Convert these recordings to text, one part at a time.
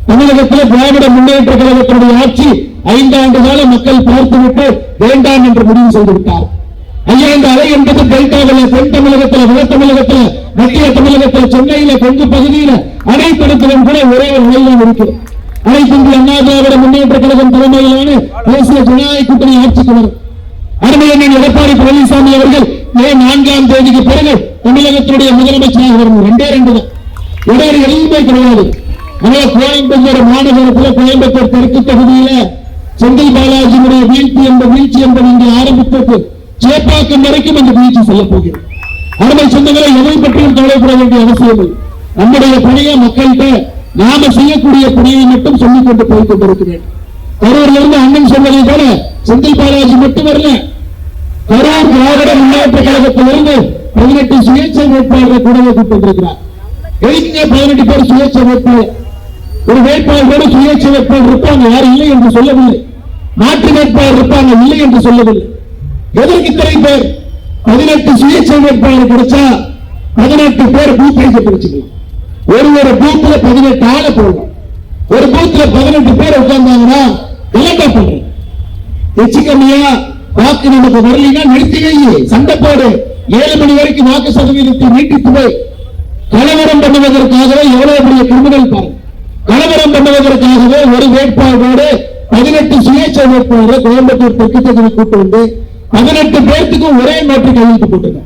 தமிழகத்தில் திராவிட முன்னேற்ற கழகத்தினுடைய ஆட்சி 5 ஆண்டு கால மக்கள் பார்த்துவிட்டு வேண்டாம் என்று முடிவு செய்து விட்டார். ஐயா, இந்த அலை என்பது டெல்டாவில், தென் தமிழகத்தில், வட தமிழகத்தில், மத்திய தமிழகத்தில், சென்னையில, கொங்கு பகுதியில் அனைத்து இடத்திலும் கூட ஒரே ஒரு நிலையில் இருக்கிறது. அனைத்து இந்திய அண்ணா திராவிட முன்னேற்ற கழகம் தலைமையிலான தேசிய ஜனநாயக கூட்டணி ஆட்சிக்கு வரும். அருமையண்ணன் எடப்பாடி பழனிசாமி அவர்கள் மே 4ஆம் தேதிக்கு பிறகு தமிழகத்தினுடைய முதலமைச்சராக வரும். 2 தான், இடையே எதுவுமே கிடையாது. ஆனால் கோயம்புத்தூர் மாநகரத்தில், கோயம்புத்தூர் தெற்கு தொகுதியில செந்தில் பாலாஜியுடைய வீழ்ச்சி என்பது இங்கே ஆரம்பித்தது சேப்பாக்கம் வரைக்கும் அந்த வீழ்ச்சி செய்ய போகிறது. அருமை சொந்தங்களை எதை பற்றியும் கவலைப்பட வேண்டிய அவசியம் இல்லை. நம்முடைய பணியை மக்கள்கிட்ட நாம செய்யக்கூடிய பணியை மட்டும் சொல்லிக் கொண்டு போய் கொண்டிருக்க வேண்டும். கரூர்ல இருந்து அண்ணன் சொன்னதை போல செந்தில் பாலாஜி மட்டும் வரல, கரூர் திராவிட முன்னேற்ற கழகத்திலிருந்து 18 சுயேட்சை வேட்பாளர்கள் கூடவே கூட்டிருக்கிறார். எதுக்குங்க 18 பேர் சுயேட்சை வேட்பாளர்? ஒரு வேட்பாளரோடு சுயேட்சை வேட்பாளர் இருப்பாங்க, யாரும் இல்லை என்று சொல்லவில்லை. மாற்று வேட்பாளர் இருப்பாங்க, இல்லை என்று சொல்லவில்லை. எதற்கு இத்தனை பேர்? 18 சுயேட்சை வேட்பாளர் கிடைச்சா 18 பேர் பூத் வைக்க பிடிச்சுக்கலாம். ஒரு பூத்துல 18 ஆளை போடலாம். ஒரு பூத்துல 18 பேர் உட்கார்ந்தாங்கன்னா கலெக்டா பண்றேன். எச்சிக்கம்மியா வாக்கு நமக்கு வரலீங்கன்னா நிறுத்தி வை, சண்டை போடு. 7 மணி வரைக்கும் வாக்கு சதவீதத்தை நீட்டித்து போய் கலவரம் பண்ணுவதற்காகவே எவ்வளவு பெரிய கிரிமினல் பாருங்க. கலவரம் பண்ணுவதற்காகவே ஒரு வேட்பாளரோடு 18 சுயேட்சை வேட்பாளரை கோயம்புத்தூர் தெற்கு தொகுதி கூட்டு வந்து 18 பேர்த்துக்கும் ஒரே நோட்டு கையெழுத்து போட்டுங்க.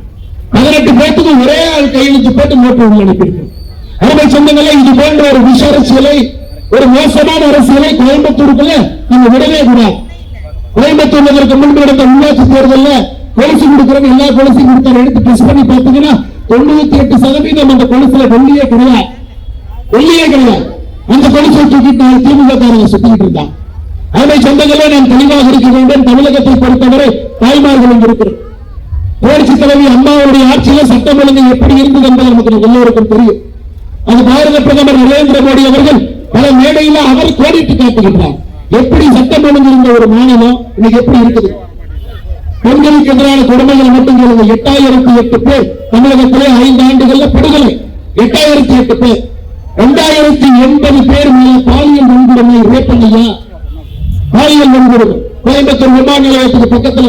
18 பேர்த்துக்கும் ஒரே ஆள் கையெழுத்து போட்டு நோட்டு உள்ள அனுப்பியிருக்கோம். அருமை சொந்தங்களே, இது போன்ற ஒரு விஷ அரசியலை, ஒரு மோசமான அரசியலை கோயம்புத்தூருக்குள்ள நீங்க விடவே கூடாது. கோயம்புத்தூர் இதற்கு முன்பு நடந்த உள்ளாட்சி தேர்தலில் கொலுசு கொடுக்கிறது, எல்லா கொலுசையும் கொடுத்தாரு. எடுத்து டெஸ்ட் பண்ணி பார்த்தீங்கன்னா 98% அந்த கொலுசுல வெள்ளியே கிடையாது. அந்த கொலுசை தூக்கிட்டு திமுக காரங்க சுத்திக்கிட்டு இருந்தான். அருமை சொந்தங்களே, நாம் தெளிவாக இருக்க வேண்டும். தமிழகத்தை பொறுத்தவரை தாய்மார்களும் இருக்கிறோம். புரட்சி தலைவி அம்மாவுடைய ஆட்சியில சட்டம் ஒழுங்கு எப்படி இருந்தது என்பது நமக்கு எல்லோருக்கும் தெரியும். அது பாரத பிரதமர் நரேந்திர மோடி அவர்கள் பல மேடையில அவர் கோடிட்டு காட்டுகின்றார். எப்படி சட்டம் ஒழுங்கு இருந்த ஒரு மாநிலம் இன்னைக்கு எப்படி இருக்குது? பெண்களுக்கு எதிரான கொடுமைகள் மட்டும் சொல்லுங்க. 8008 பேர் தமிழகத்திலே 5 ஆண்டுகள்ல படுகொலை. 8008 பேர். 2080 பேர் மேல பாலியல் வன்கொடுமை, ரேப்பல்லையா பாலியல் வன்கொடுமை. கோயம்புத்தூர் விமான நிலையத்துக்கு பக்கத்துல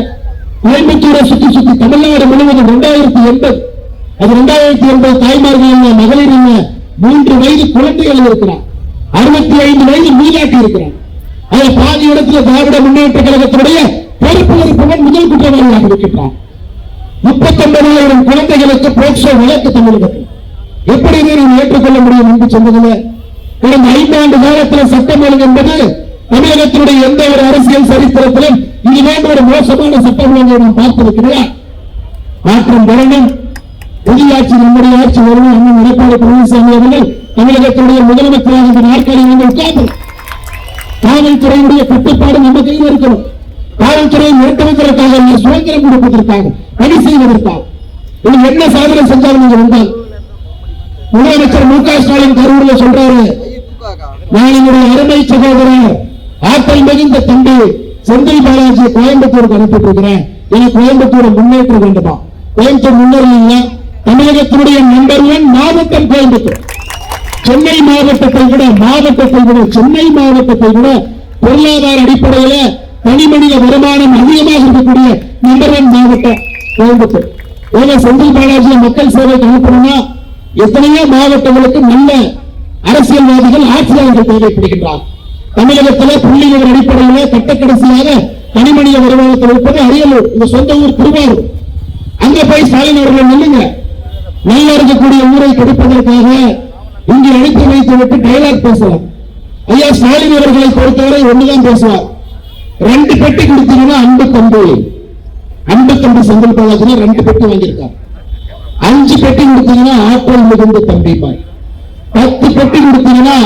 கோயம்புத்தூரை சுத்தி தமிழ்நாடு முழுவதும் 2080. அது 2080 தாய்மார்கள், மகளிர், 3 வயது குழந்தைகள் இருக்கிறார், 65 வயது மீனாட்டி இருக்கிறார். அதை பாதி இடத்துல திராவிட முன்னேற்ற கழகத்தினுடைய பொறுப்புடன் முதல் குற்றவாளியாக இருக்கின்றார். 39,000 குழந்தைகளுக்கு போக்சோ வழக்கு தமிழகத்தில். எப்படி நீங்கள் ஏற்றுக்கொள்ள முடியும் என்று சொன்னதில்லை. கடந்த 5 ஆண்டு காலத்தில் சட்டம் ஒழுங்கு என்பது தமிழகத்தினுடைய எந்த ஒரு அரசியல் சரித்திரத்திலும் இது போன்ற ஒரு மோசமான சட்டம் ஒழுங்கை நாம் பார்த்திருக்கிறோம். மாற்றம் வரணும். புதிய ஆட்சி, நம்முடைய ஆட்சி வரும். அண்ணன் எடப்பாடி பழனிசாமி அவர்கள் தமிழகத்தினுடைய முதலமைச்சராக இந்த நாட்களில் வந்து உட்கார்ந்து காவல்துறையுடைய கட்டுப்பாடு நம்ம கையில் இருக்கணும். காவல்துறையை நிறுத்துவதற்காக, சுதந்திரம் கொடுப்பதற்காக, பணி செய்வதற்காக என்ன சாதனை செஞ்சாலும் நீங்க வந்தால் முதலமைச்சர் மு.க. ஸ்டாலின் கரூரில் சொல்றாரு, நான் என்னுடைய அருமை சகோதரர் ஆற்றல் மிகுந்த தம்பி செந்தில் பாலாஜி கோயம்புத்தூருக்கு அனுப்பிட்டு இருக்கிறேன். எனக்கு கோயம்புத்தூரை முன்னேற்ற வேண்டுமா? கோயம்புத்தூர் முன்னேறீங்களா? தமிழகத்தினுடைய நம்பர் 1 மாவட்டம் கோயம்புத்தூர். சென்னை மாவட்டத்தை விட சென்னை மாவட்டத்தை விட பொருளாதார அடிப்படையில தனிமனித வருமானம் அதிகமாக இருக்கக்கூடிய நம்பர் 1 மாவட்டம் கோயம்புத்தூர். செந்தில் பாலாஜியை மக்கள் சேவைக்கு அனுப்பணும்னா எத்தனையோ மாவட்டங்களுக்கு நல்ல அரசியல்வாதிகள், ஆட்சியாளர்கள் தேவைப்படுகின்றார். தமிழகத்தில் புள்ளி விவர அடிப்படையில் கட்டக்கடைசியாக தனிமனித வருமானத்தில் இருப்பது அரியலூர், இந்த சொந்த ஊர் திருவாரூர். அங்க போய் ஸ்டாலின் அவர்கள் நில்லுங்க. நல்லா இருக்கக்கூடிய ஊரை கெடுப்பதற்காக இங்கே அழைத்து வைத்து விட்டு டைலாக் பேசலாம். ஐயா, ஸ்டாலின் அவர்களை பொறுத்தவரை ஒண்ணுதான் பேசுவார். 2 பெட்டி கொடுத்தீங்கன்னா அன்பு தம்பி செந்தில் பாலாஜி 2 பெட்டி வாங்கியிருக்கார். 5 பெட்டி கொடுத்தீங்கன்னா ஆற்றல் மிகுந்த தம்பி பாய். 10 பெட்டி கொடுத்தீங்கன்னா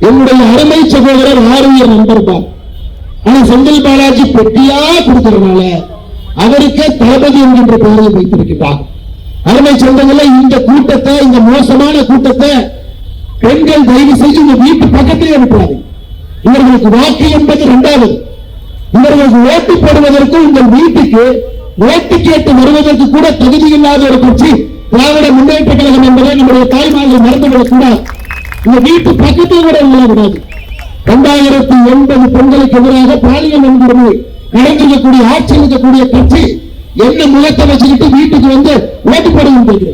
என்னுடைய அருமை சகோதரர் ஆரியர் நண்பர் பாய். ஆனா செந்தில் பாலாஜி பெட்டியா கொடுக்கிறதுனால அவருக்கே தளபதி என்கின்ற பெயரை வைத்திருக்கிறார். அருமை சொந்தங்களை, இந்த கூட்டத்தை, இந்த மோசமான கூட்டத்தை பெண்கள் தயவு செய்து இந்த வீட்டு பக்கத்திலே அனுப்பாது. இவர்களுக்கு வாக்கு என்பது 2வது. இவர்களுக்கு ஓட்டு போடுவதற்கு, உங்கள் வீட்டுக்கு ஓட்டு கேட்டு வருவதற்கு கூட தகுதி இல்லாத ஒரு கட்சி திராவிட முன்னேற்ற கழகம் என்பதை நம்முடைய தாய்மார்கள் மறந்துவிடக் கூடாது. உங்க வீட்டு பக்கத்தில் கூட விடாது. 2009 பெண்களுக்கு எதிராக பாலியல் வன்கொடுமை நடந்திருக்கக்கூடிய ஆட்சி இருக்கக்கூடிய கட்சி என்ன முகத்தை வச்சுக்கிட்டு வீட்டுக்கு வந்து ஓட்டு போடுவது